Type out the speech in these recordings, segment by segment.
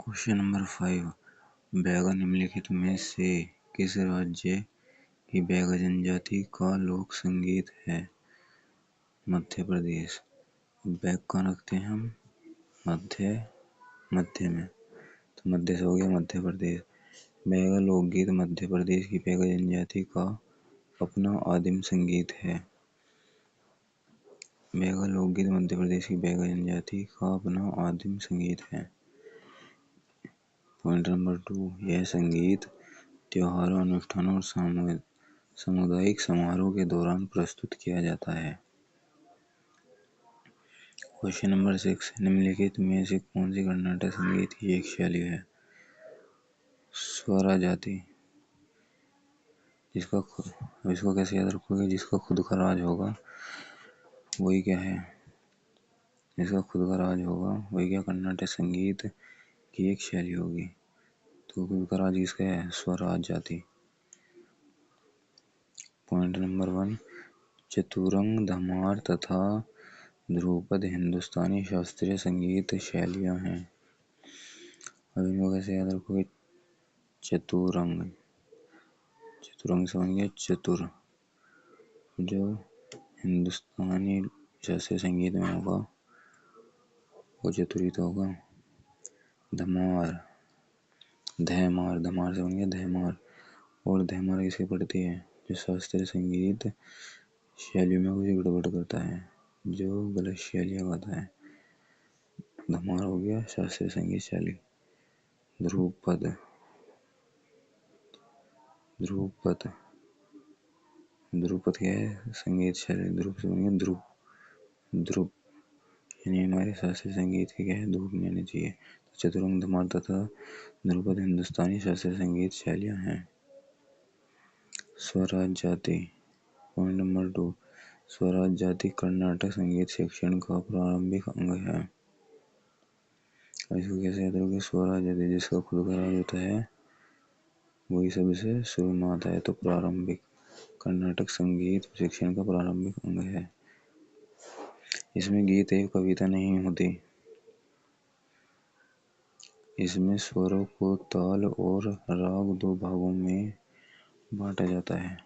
Question number 5। Baiga निम्नलिखित में से किस राज्य की बैगा जनजाति का लोक संगीत है? मध्य प्रदेश। बैग कहाँ रखते हैं हम? मध्य में, तो मध्य से हो गया मध्य प्रदेश। बैगा लोकगीत मध्य प्रदेश की बैगा जनजाति का अपना आदिम संगीत है। बैगा लोकगीत मध्य प्रदेश की बैगा जनजाति का अपना आदिम संगीत है। Point number 2। यह संगीत त्योहारों, अनुष्ठानों और सामुदायिक समारोह के दौरान प्रस्तुत किया जाता है। Question number 6। निम्नलिखित में से कौन सी कर्नाटक संगीत की एक शैली है? स्वरा जाति। इसको कैसे याद रखोगे? जिसका खुद का राज होगा वही क्या है? जिसका खुद का राज होगा वही क्या कर्नाटक संगीत की एक शैली होगी। तो खुद का राज किसका है? स्वराज जाति। Point number 1। चतुरंग, धमार तथा ध्रुपद हिंदुस्तानी शास्त्रीय संगीत शैलियाँ हैं। अब इनको कैसे याद रखोगे? चतुरंग से बन गया चतुर, जो हिंदुस्तानी शास्त्रीय संगीत में होगा वो चतुरी तो होगा। धमार से बन गया धैमार, और धैमार किसे पढ़ती है? जो शास्त्रीय संगीत शैली में कुछ गड़बड़ करता है, जो गलत शैलियाँ गाता है। धमार हो गया शास्त्रीय संगीत शैली। ध्रुपद क्या है? संगीत शैली। ध्रुप से बन गया ध्रुप, यानी हमारे शास्त्रीय संगीत के क्या है? धूप नहीं आनी चाहिए। तो चतुरंग, धमार तथा ध्रुपद हिंदुस्तानी शास्त्रीय संगीत शैलियाँ हैं। स्वराज जाति। Point number 2। स्वराज जाति कर्नाटक संगीत शिक्षण का प्रारंभिक अंग है। इसको कैसे याद रखोगे? स्वराज जाति जिसका खुद का राज होता है वही सबसे शुरू में आता है, तो प्रारंभिक कर्नाटक संगीत शिक्षण का प्रारंभिक अंग है। इसमें गीत एवं कविता नहीं होती। इसमें स्वरों को ताल और राग दो भागों में बांटा जाता है।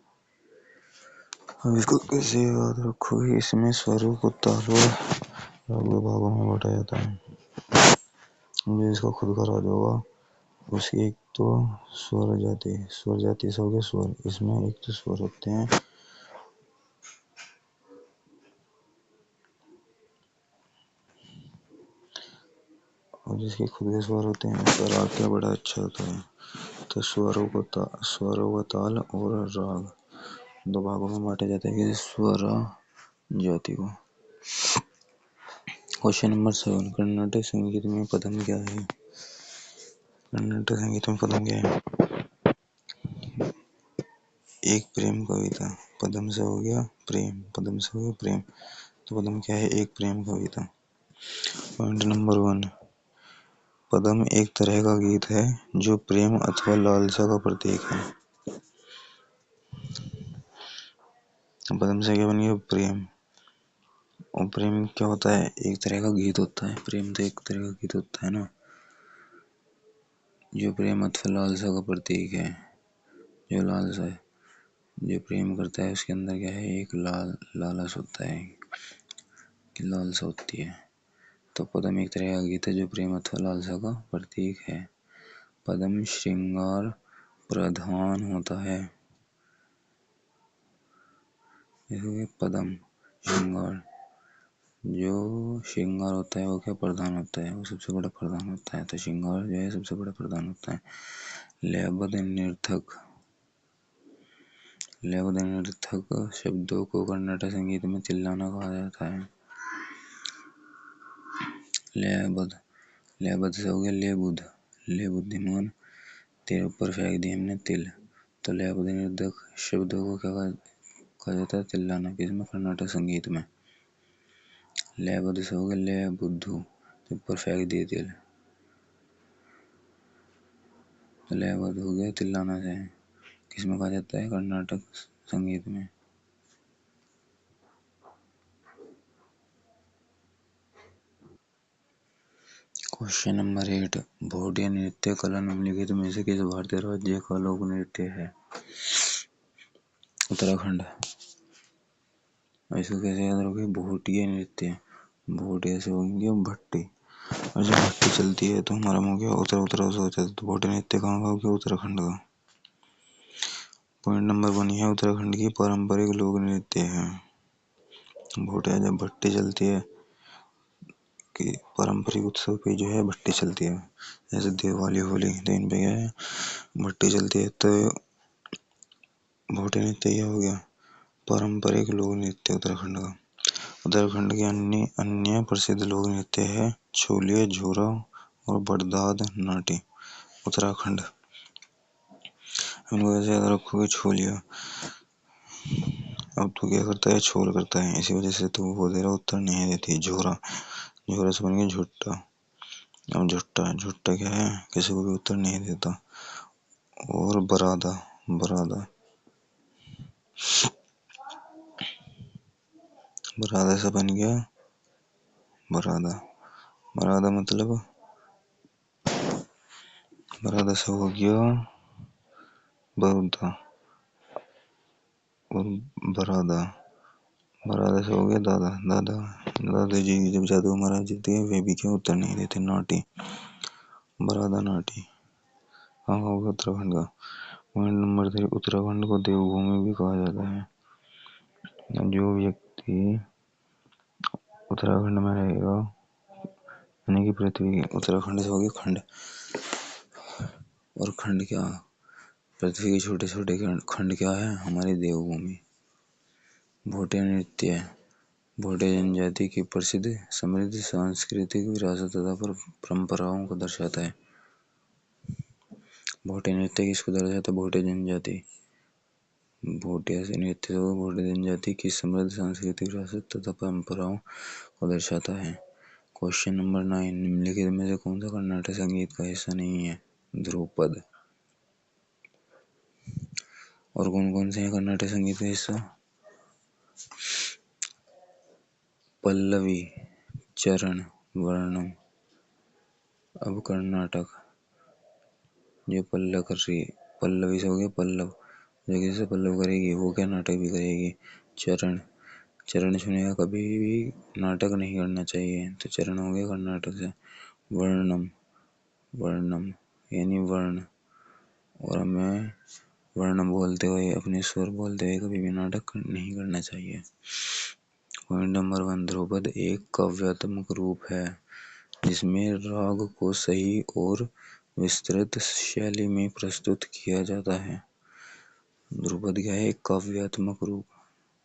अब इसको कैसे याद रखोगे? इसमें स्वरों को ताल और राग दो भागों में बांटा जाता है। जिसका खुद का राज होगा उसकी एक तो स्वर जाति से हो गया स्वर। इसमें एक तो स्वर होते हैं और जिसके खुद के स्वर होते हैं उसका राग क्या बड़ा अच्छा होता है। तो स्वरों का ताल और राग दो भागों में बांटे जाते हैं स्वरा जाति को। Question number 7। कर्नाटक संगीत में पदम क्या है? कर्नाटक संगीत में पदम क्या है? एक प्रेम कविता। पदम से हो गया प्रेम, तो पदम क्या है? एक प्रेम कविता। Point number 1। पदम एक तरह का गीत है जो प्रेम अथवा लालसा का प्रतीक है। पदम से क्या बन गया? प्रेम। और प्रेम क्या होता है? एक तरह का गीत होता है। प्रेम तो एक तरह का गीत होता है ना, जो प्रेम अथवा लालसा का प्रतीक है। जो लालसा है, जो प्रेम करता है उसके अंदर क्या है? एक लालस होता है कि लालसा होती है। तो पदम एक तरह का गीत है जो प्रेम अथवा लालसा का प्रतीक है। पदम श्रृंगार प्रधान होता है। पदम श्रृंगार, जो श्रृंगार होता है वो क्या प्रधान होता है? वो सबसे बड़ा प्रधान होता है। तो श्रृंगार जो है सबसे बड़ा प्रधान होता है। लयबद्ध निरर्थक शब्दों को कर्नाटक संगीत में तिल्लाना कहा जाता है। लयबद्ध से हो गया लेबुद्ध, ले बुद्धिमान, तेरे ऊपर फेंक दिया हमने तिल। तो लयबद्ध निरर्थक शब्दों को क्या कहा जाता है? तिल्लाना। किसमें? कर्नाटक संगीत में। लयबद्ध से हो गया ले बुद्धू, तो ऊपर फेंक दिए तिल। तो लयबद्ध हो गया तिल्लाना से। किसमें कहा जाता है? कर्नाटक संगीत में। Question number 8। भोटिया नृत्य कला निम्नलिखित में से किस भारतीय राज्य का लोक नृत्य है? उत्तराखंड। इसको कैसे याद रखोगे? भोटिया नृत्य, भोटिया से होंगे भट्टी, और जब भट्टी चलती है तो हमारा मुंह गया उत्तर उत्तर से होता है, तो भोटिया नृत्य कहाँ का हो गया? उत्तराखंड का। पॉइंट नंबर 1 है उत्तराखंड की पारंपरिक लोक नृत्य है। भोटिया जब भट्टी चलती है कि पारंपरिक उत्सव पे जो है भट्टी चलती है, जैसे दिवाली होली, तो इन पे क्या है? भट्टी चलती है। तो भोटिया नृत्य क्या हो गया? पारंपरिक लोक नृत्य उत्तराखंड का। उत्तराखंड के अन्य अन्य प्रसिद्ध लोक नृत्य है छोलिया, झोरा और बड़दाद नाट्य। उत्तराखंड। इनको ऐसे याद रखोगे? छोलिया, अब तू क्या करता है? छोल करता है, इसी वजह से तू वो दे रहा उत्तर नहीं देती। झोरा, झोरा से बन गया झुट्टा। अब झुट्टा, झुट्टा क्या है? किसी को भी उत्तर नहीं देता। और बरादा, बरादा, बरादा से बन गया बरादा। बरादा मतलब, बरादा से हो गया बरूदा, और बरादा, बरादा से हो गया दादा, दादा, दादाजी जब जादू महाराज जीते वे भी क्या उत्तर नहीं देते? नाटी, बरादा नाटी। हाँ होगा उत्तराखंड का। Point number 3। उत्तराखंड को देवभूमि भी कहा जाता है। जो व्यक्ति उत्तराखंड में रहेगा, यानी कि पृथ्वी, उत्तराखंड से होगी खंड, और खंड क्या? पृथ्वी के छोटे छोटे खंड क्या है? हमारी देवभूमि। भोटिया नृत्य, भोटिया जनजाति की प्रसिद्ध समृद्ध सांस्कृतिक विरासत तथा परंपराओं को दर्शाता है। भोटिया नृत्य किसको दर्शाता है? भोटिया जनजाति। भोटिया से नृत्य को भोटिया जनजाति की समृद्ध सांस्कृतिक विरासत तथा परंपराओं को दर्शाता है। Question number 9। निम्नलिखित में से कौन सा कर्नाटक संगीत का हिस्सा नहीं है? ध्रुपद। और कौन कौन से हैं कर्नाटक संगीत का हिस्सा? पल्लवी, चरण, वर्णम। अब कर्नाटक जो पल्लव कर रही है, पल्लवी से हो गया पल्लव, जो किसी से पल्लव करेगी वो क्या? नाटक भी करेगी। चरण, चरण छूने का कभी भी नाटक नहीं करना चाहिए, तो चरण हो गया कर्नाटक से। वर्णम, वर्णम यानी वर्ण, और हमें वर्ण बोलते हुए, अपने स्वर बोलते हुए कभी भी नाटक नहीं करना चाहिए। Point number 1। ध्रुपद एक काव्यात्मक रूप है जिसमें राग को सही और विस्तृत शैली में प्रस्तुत किया जाता है। ध्रुपद क्या है? एक काव्यात्मक रूप।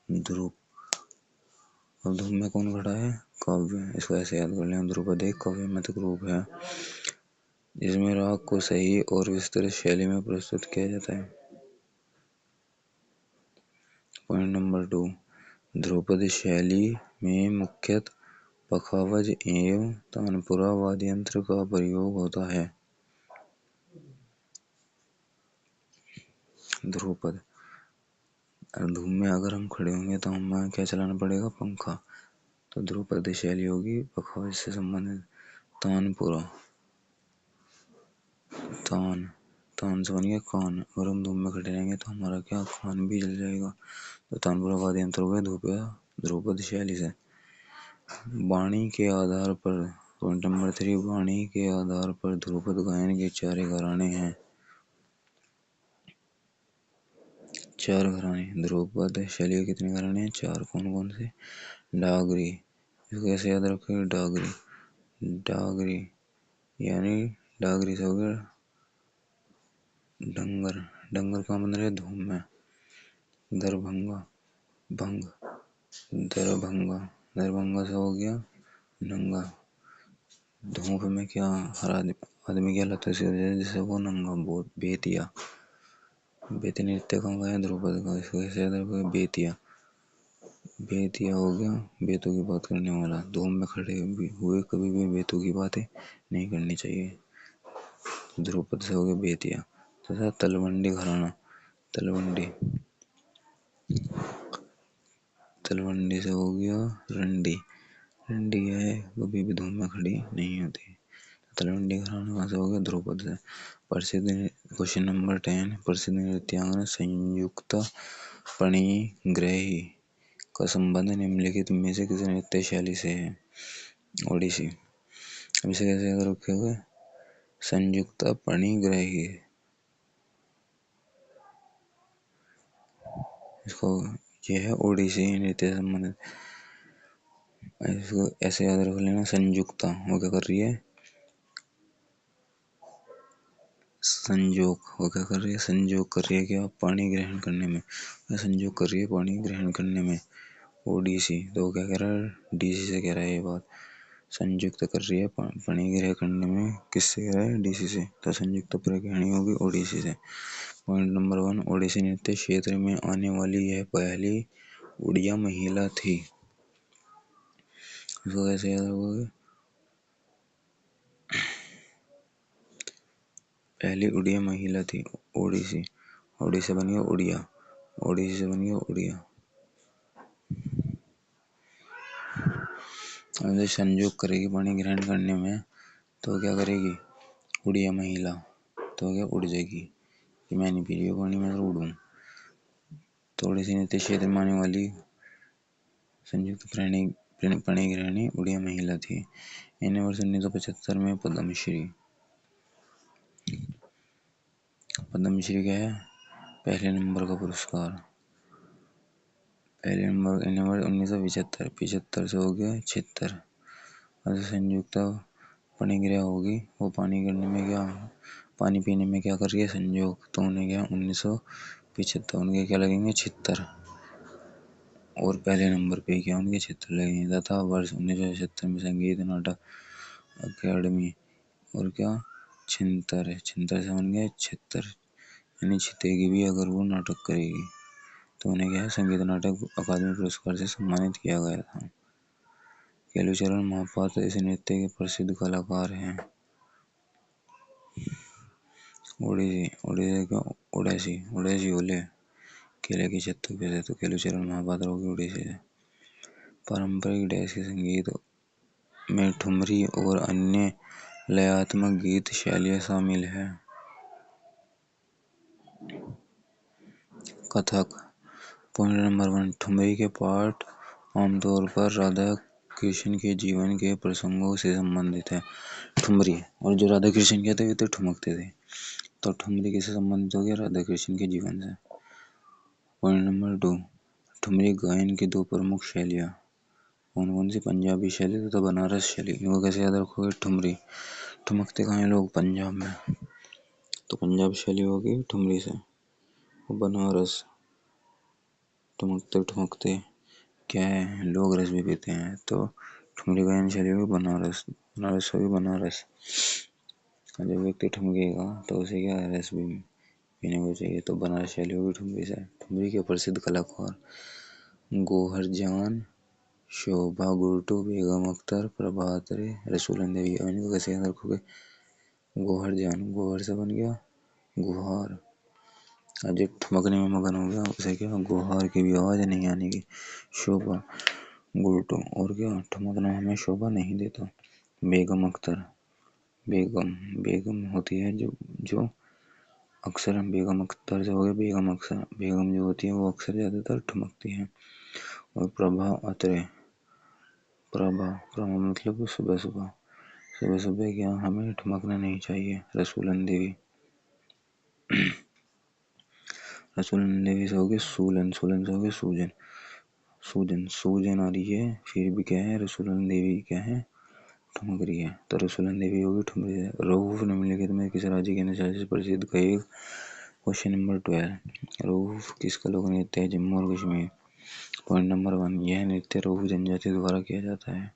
ध्रुव, अब धुन में कौन खड़ा है? काव्य। इसको ऐसे याद कर लें, ध्रुपद एक काव्यात्मक रूप है जिसमें राग को सही और विस्तृत शैली में प्रस्तुत किया जाता है। Point number 2। ध्रुपद शैली में मुख्यतः पखावज एवं तानपुरा वाद्य यंत्र का प्रयोग होता है। ध्रुपद, धूम में अगर हम खड़े होंगे तो हमें क्या चलाना पड़ेगा? पंखा। तो ध्रुपद शैली होगी पखावज से संबंधित। तानपुरा, तान, तान से बन गया कान, अगर हम धूम में खड़े रहेंगे तो हमारा क्या? कान भी जल जाएगा। तो तानपुरा वाद्य यंत्र हो गया ध्रुपद शैली से। वाणी के आधार पर, पॉइंट नंबर 3। वाणी के आधार पर ध्रुपद गायन के 4 घराने हैं। 4 घराने। ध्रुपद शैली के कितने घराने हैं? 4। कौन कौन से? डागरी, इसको कैसे याद रखोगे? डागरी, डागरी यानी डागरी से हो गया डंगर, डंगर कहाँ बन रहा है? धूम में। दरभंगा, भंग, दरभंगा, दरभंगा से हो गया नंगा। धूप में क्या? हर आदमी क्या लगता है जैसे वो नंगा। बहुत बेतिया, बेतिया नृत्य कहाँ का है? ध्रुपद का। इसको कैसे याद रखोगे? बेतिया, बेतिया हो गया बेतों की बात करने वाला। धूम में खड़े हुए कभी भी बेतों की बातें नहीं करनी चाहिए। ध्रुपद से हो गया बेतिया। तथा तलवंडी घराना, तलवंडी, तलवंडी से हो गया रंडी। रंडी है कभी भी धूम में खड़ी नहीं होती। तलवंडी घराना कहाँ से हो गया? ध्रुपद से। प्रसिद्ध क्वेश्चन नंबर 10, प्रसिद्ध नृत्यांगना संयुक्ता पणिग्रही का संबंध निम्नलिखित में से किस नृत्य शैली से है? ओडिसी। अब इसे कैसे याद रखोगे? संयुक्ता पणिग्रही, इसको ये है ओडिसी नृत्य से संबंधित। इसको ऐसे याद रख लेना, संयुक्ता वो क्या कर रही है? संयोग। वो क्या कर रही है? संयोग कर रही है क्या? पानी ग्रहण करने में। संयोग कर रही है पानी ग्रहण करने में। ओडिसी तो वो क्या कह रहा है? डीसी से कह रहा है ये बात। संयुक्त कर रही है पानी ग्रहण करने में, किससे कह रहा है? डीसी से। तो संयुक्त प्रग्रहणी होगी ओडिसी से। पॉइंट नंबर 1, ओडिसी नृत्य क्षेत्र में आने वाली यह पहली उड़िया महिला थी। इसको कैसे याद रखोगे? पहली उड़िया महिला थी ओडिसी। ओडिसी से बन गया उड़िया, ओडिसी से बन गया उड़िया। अगर संयोग करेगी पानी ग्रहण करने में तो क्या करेगी? उड़िया महिला। तो क्या उड़ जाएगी कि मैं नहीं पी रही हूँ पानी, मैं तो उड़ूँ। तो ओडिसी नृत्य क्षेत्र में आने वाली संयुक्त पणिग्रहणी उड़िया महिला थी। इन्हें वर्ष 1975 में पद्मश्री क्या है? पहले नंबर का पुरस्कार। पहले नंबर इन्हें वर्ष 1975, 75 से हो गया 76। और संयुक्त पणिग्रह होगी, वो पानी करने में क्या, पानी पीने में क्या कर रही है? संयोग। तो उन्हें क्या 1975, उनके क्या लगेंगे? 76। और पहले नंबर पे क्या उनके 76 लगेंगे। तथा वर्ष 1976 में संगीत नाटक अकेडमी और क्या छिहत्तर है, 76 से बन गया 76। यानी छितेगी भी अगर वो नाटक करेगी। तो उन्हें क्या है? संगीत नाटक अकादमी पुरस्कार से सम्मानित किया गया था। केलुचरण महापात्र इस नृत्य के प्रसिद्ध कलाकार हैं। ओडिसी बोले केले की छत्तू पे से, तो केलुचरण महापात्र होगी ओडिसी से। पारंपरिक डैश के संगीत में ठुमरी और अन्य लयात्मक गीत शैलियाँ शामिल है। कथक। पॉइंट नंबर 1, ठुमरी के पाठ आमतौर पर राधा कृष्ण के जीवन के प्रसंगों से संबंधित है। ठुमरी और जो राधा कृष्ण के थे वे तो ठुमकते थे, तो ठुमरी किससे संबंधित हो गया? राधा कृष्ण के जीवन से। पॉइंट नंबर 2, ठुमरी गायन की दो प्रमुख शैलियाँ कौन कौन सी? पंजाबी शैली तथा बनारस शैली। इनको कैसे याद रखोगे? ठुमरी ठुमकते कहाँ हैं लोग? पंजाब में, तो पंजाब शैली होगी ठुमरी से। बनारस ठुमकते ठुमकते क्या है? लोग रस भी पीते हैं, तो ठुमरी गायन शैली होगी बनारस। बनारस होगी बनारस। और जब व्यक्ति ठुमकेगा तो उसे क्या रस भी पीने को चाहिए, तो बनारस शैली होगी ठुमरी से। ठुमरी के प्रसिद्ध कलाकार गौहर जान, शोभा गुर्टू, बेगम अख्तर, प्रभातरे, रसूलन देवी। इनको कैसे याद रखोगे? गौहर जान, गौहर से बन गया गुहार। और जो ठुमकने में मगन हो गया उसे क्या गुहार की भी आवाज नहीं आने की। शोभा गुर्टू और क्या ठुमकना हमें शोभा नहीं देता। बेगम अख्तर, बेगम होती है जो अक्सर बेगम अख्तर से हो गया बेगम अक्सर। बेगम जो होती है वो अक्सर ज्यादातर ठुमकती है। और प्रभा अत्रे, प्रभा मतलब सुबह सुबह, सुबह सुबह क्या हमें ठुमकना नहीं चाहिए। रसूलन देवी, रसूलन देवी से हो गए सूलन, सूलन से हो गए सूजन, सूजन आ रही है फिर भी क्या है? रसूलन देवी क्या है? ठुमक रही है, तो रसूलन देवी होगी ठुमक रही है। रऊफ निम्नलिखित में किस राज्य के नृत्य से प्रसिद्ध कहे? क्वेश्चन नंबर 12, रऊफ किसका लोक नृत्य है? जम्मू और कश्मीर। पॉइंट नंबर 1, यह नृत्य रऊफ जनजाति द्वारा किया जाता है।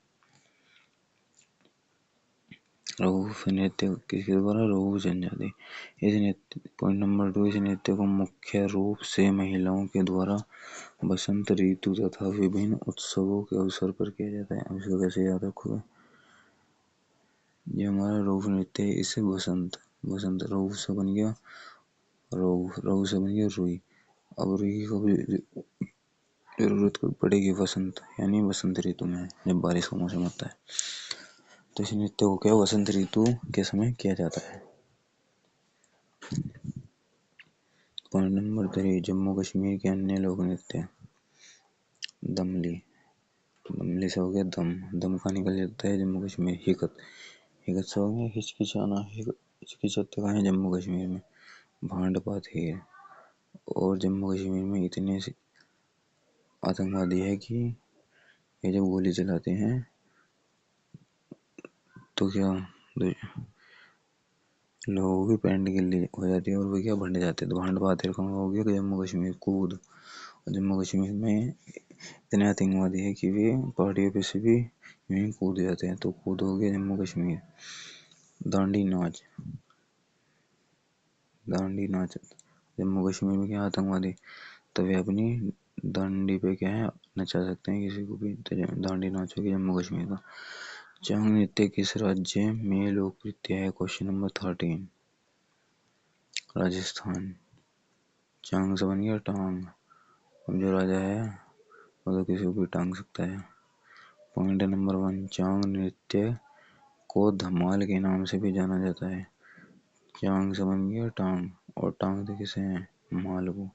रऊफ नृत्य किसके द्वारा? रऊफ जनजाति। इस नृत्य पॉइंट नंबर 2, इस नृत्य को मुख्य रूप से महिलाओं के द्वारा बसंत ऋतु तथा विभिन्न उत्सवों के अवसर पर किया जाता है। इसको कैसे याद रखोगे? ये हमारा रऊफ नृत्य है, इससे बसंत रऊफ से बन गया रऊफ से बन गया रुई। अब रुई की कब जरूरत पड़ेगी? वसंत, यानी बसंत ऋतु में, जब बारिश का मौसम होता है तो इस नृत्य को क्या वसंत ऋतु के समय किया जाता है। पॉइंट नंबर 3, जम्मू कश्मीर के अन्य लोक नृत्य। दमली, दमली से हो गया दम, दम का निकल जाता है जम्मू कश्मीर। हिकत, हिकत से हो गया हिचकिचाना, हिचकिचाते कहाँ है जम्मू कश्मीर में, भांड पाती है। और जम्मू कश्मीर में इतने से आतंकवादी है कि ये जब गोली चलाते हैं तो क्या लोगों की पैंट गिल्ली हो जाती है और वो क्या भंड जाते हैं। तो भांड पाते कहाँ हो गया जम्मू कश्मीर। कूद, जम्मू कश्मीर में इतने आतंकवादी है कि वे पहाड़ियों पे से भी यूं ही कूद जाते हैं। तो कूद हो गया जम्मू कश्मीर। दांडी नाच, दांडी नाच, जम्मू कश्मीर में क्या आतंकवादी तो वे अपनी दांडी पे क्या है नचा सकते हैं किसी को भी। तो दांडी नाच हो गया जम्मू कश्मीर का। चांग नृत्य किस राज्य में लोकनृत्य है। Question number 13, Rajasthan. चांग से बन गया टांग, अब जो राजा है वो तो किसी को भी टांग सकता है। पॉइंट नंबर 1, चांग नृत्य को धमाल के नाम से भी जाना जाता है। चांग से बन गया टांग, और टांगते किसे हैं, माल को।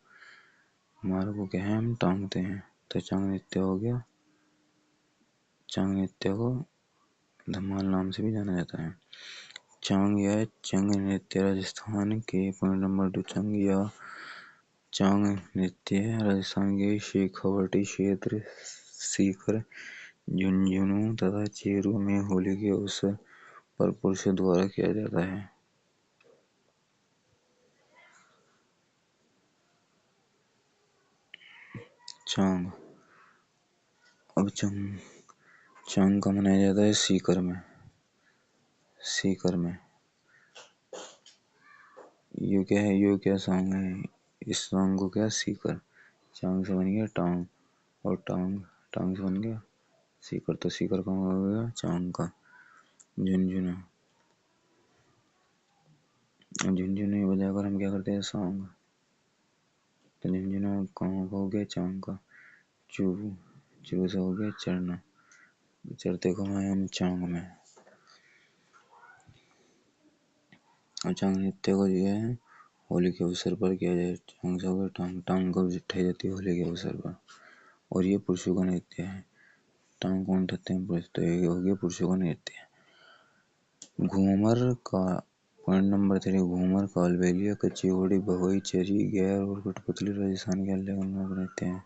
माल को क्या है, हम टांगते हैं। तो चांग नृत्य हो गया, चांग नृत्य को धमाल नाम से भी जाना जाता है। चांग या चंग नृत्य राजस्थान के। पॉइंट नंबर 2, चंग या चांग नृत्य राजस्थान के शेखावाटी क्षेत्र, सीकर, झुंझुनू तथा चेरू में होली के अवसर पर पुरुषों द्वारा किया जाता है। चांग, अब चांग, चांग का मनाया जाता है सीकर में, सीकर में। ये क्या है, ये क्या सॉन्ग है, इस सॉन्ग को क्या सीकर। चांग से बन गया टांग, और टांग, टांग से बन गया सीकर। तो सीकर का हो गया चांग का। झुंझुनू, झुंझुनू बजाकर हम क्या करते हैं, सॉन्ग। तो झुंझुनू का हो गया चांग का। चूरू, चूरू से हो गया चरना, चरते को है हम चांग में। और चांग नृत्य को जो है होली के अवसर पर किया जाए। चांग से हो गया टांग, टांग को उठाई जाती है होली के अवसर पर, और ये पुरुषों का नृत्य है। टांग कौन उठाते हैं, पुरुष। तो ये हो गया पुरुषों का नृत्य। घूमर का। पॉइंट नंबर 3, घूमर, कालबेलिया, कच्ची घोड़ी, भगोई, चरी, गैर और कठपुतली राजस्थान के अलग लोक नृत्य हैं।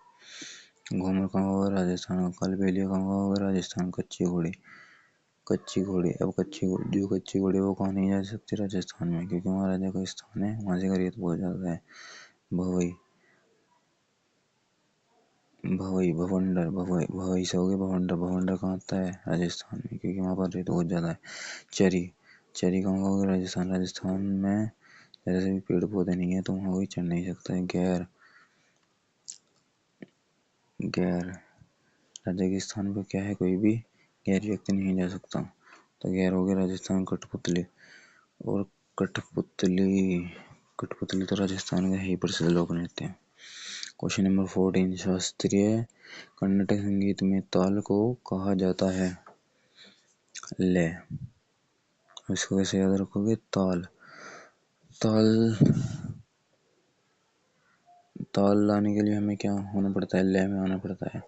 घूमर कहाँ होगा, राजस्थान का। कालबेलिया कहाँ होगा, राजस्थान। कच्ची घोड़ी, कच्ची घोड़ी, अब कच्ची घोड़ी, जो कच्ची घोड़ी वो कहाँ नहीं जा सकती, राजस्थान में, क्योंकि महाराजा का स्थान है, वहां से का रेत बहुत ज्यादा है। भवई, भवई, भवंडर, भवई, भवई से हो गया भवंडर। भवंडर कहाँ आता है, राजस्थान में, क्योंकि वहां पर रेत बहुत ज्यादा है। चरी, चरी कहाँ होगा, राजस्थान। राजस्थान में जैसे भी पेड़ पौधे नहीं है तो वहाँ कोई चढ़ नहीं सकता है। गैर, गैर, राजा के स्थान पर क्या है, कोई भी गैर व्यक्ति नहीं जा सकता। तो गैर हो गया राजस्थान। कठपुतली, और कठपुतली, कठपुतली तो राजस्थान का ही प्रसिद्ध लोक नृत्य है। क्वेश्चन नंबर 14, शास्त्रीय कर्नाटक संगीत में ताल को कहा जाता है, लय। इसको कैसे याद रखोगे, ताल, ताल, ताल लाने के लिए हमें क्या होना पड़ता है, लय में आना पड़ता है।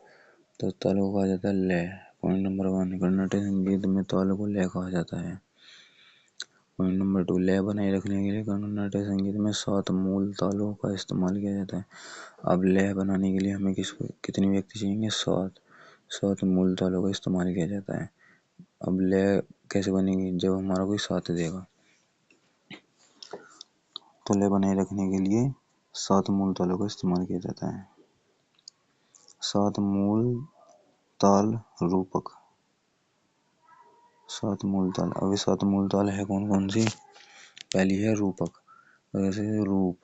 तो ताल को कहा जाता है लय। पॉइंट नंबर 1, कर्नाटक संगीत में ताल को लय कहा जाता है। पॉइंट नंबर 2, लय बनाए रखने के लिए कर्नाटक संगीत में 7 मूल तालों का इस्तेमाल किया जाता है। अब लय बनाने के लिए हमें कितने व्यक्ति चाहिए, 7, 7 मूल तालों का इस्तेमाल किया जाता है। अब लय कैसे बनेगी, जब हमारा कोई साथ देगा। तो लय बनाए रखने के लिए 7 मूल तालों का इस्तेमाल किया जाता है। 7 मूल ताल रूपक, 7 मूल ताल। अब ये 7 मूल ताल है कौन कौन सी, पहली है रूपक, जैसे रूप,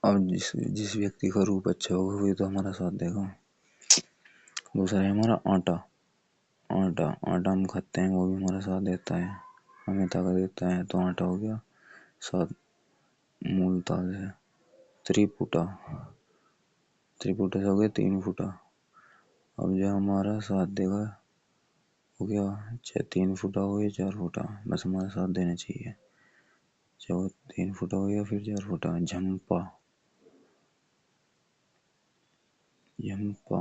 अब जिस व्यक्ति का रूप अच्छा होगा वही तो हमारा साथ देगा। दूसरा है हमारा आटा, आटा, आटा हम खाते हैं वो भी हमारा साथ देता है, हमें ताकत देता है। तो आटा हो गया 7 मूल ताल है। त्रिपुटा, त्रिपुटा से हो गया 3 फुटा, अब जो हमारा साथ देगा हो गया, चाहे 3 फुटा हो या 4 फुटा, बस हमारा साथ देना चाहिए। चाहे वो 3 फुटा हो या फिर 4 फुटा। झंपा, झंपा,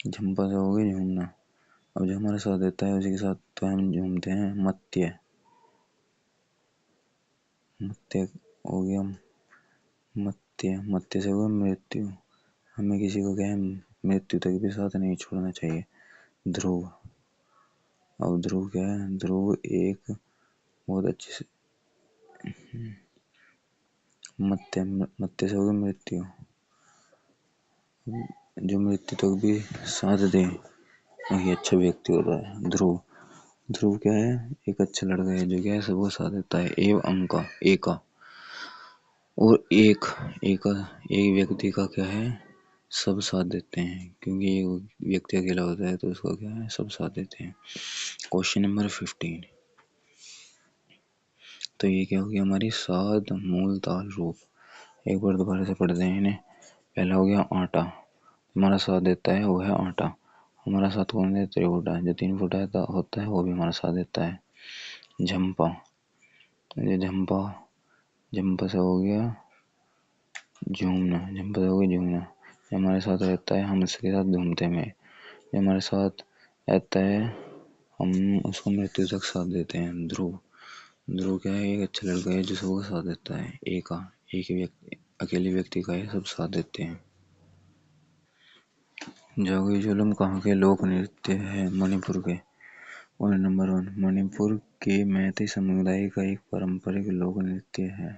झंपा से हो गया झूमना। अब जो हमारे साथ देता है उसी के साथ तो हम झूमते हैं। मत्स्य, मत्स्य हो गया, मत्स्य, मत्स्य से हुआ मृत्यु। हमें किसी को क्या है, मृत्यु तक भी साथ नहीं छोड़ना चाहिए। ध्रुव, अब ध्रुव क्या है, ध्रुव एक बहुत अच्छे से, मत्स्य, मत्स्य से हो गया मृत्यु। जो मृत्यु तक भी साथ दे वही अच्छा व्यक्ति होता है। ध्रुव, ध्रुव क्या है, एक अच्छा लड़का है जो क्या है सबको साथ देता है। एव अंका, एका, और एक व्यक्ति का क्या है, सब साथ देते हैं, क्योंकि एक व्यक्ति अकेला होता है तो उसको क्या है, सब साथ देते हैं। Question number 15। तो ये क्या होगी हमारी सात मूल ताल रूप। एक बार दोबारा से पढ़ते हैं इन्हें। पहला हो गया आटा, हमारा साथ देता है वो है आटा। हमारा साथ कौन देता है, 3 फुटा। जो 3 फुटा होता है वो भी हमारा साथ देता है। झंपा, ये झंपा, झंपा से हो गया झूमना, झंपा से हो गया झूमना। ये हमारे साथ रहता है, हम इसके साथ घूमते हैं। ये हमारे साथ रहता है, हम उसको मृत्यु तक साथ देते हैं। ध्रुव, ध्रुव क्या है, एक अच्छा लड़का है जो सबको साथ देता है। एका, एक व्यक्ति, अकेले व्यक्ति का है, सब साथ देते हैं। जागोई जोलम कहाँ के लोक नृत्य है, मणिपुर के। पॉइंट नंबर 1, मणिपुर के मैते समुदाय का एक पारंपरिक लोक नृत्य है।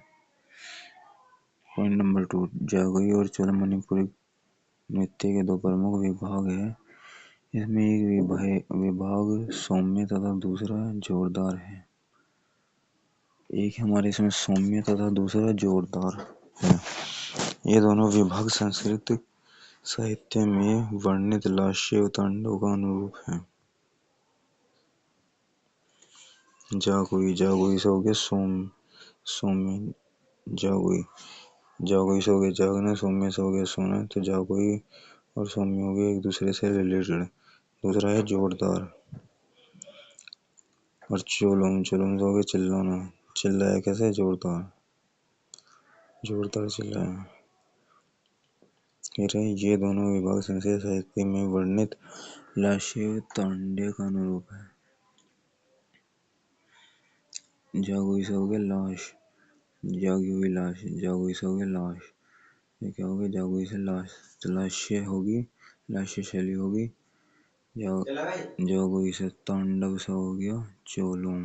पॉइंट नंबर 2, जागोई और चोलम मणिपुरी नृत्य के 2 प्रमुख विभाग हैं। इसमें एक विभाग सौम्य तथा दूसरा जोरदार है। एक हमारे इसमें सौम्य तथा दूसरा जोरदार है। ये दोनों विभाग संस्कृत साहित्य में वर्णित लास्य तांडव का अनुरूप है। जागोई, जागोई से हो गया सौम्य, जागोई, जागोई से हो गया जागना, सौम्य से हो गया सोना। तो जागोई और सौम्य हो गया एक दूसरे से रिलेटेड। दूसरा है जोरदार। और चोलम, चोलम से हो गया चिल्लाना, चिल्लाया कैसे, जोरदार, जोरदार चिल्लाया। ये दोनों विभाग संस्कृत साहित्य में वर्णित लास्य तांडव का अनुरूप है। जागोई से हो गया लाश, जागी हुई लाश, जागोई से हो गया लाश। ये क्या हो गया, जागोई से लाश, तो लास्य होगी, लास्य शैली होगी। जागोई से तांडव से हो गया चोलोम।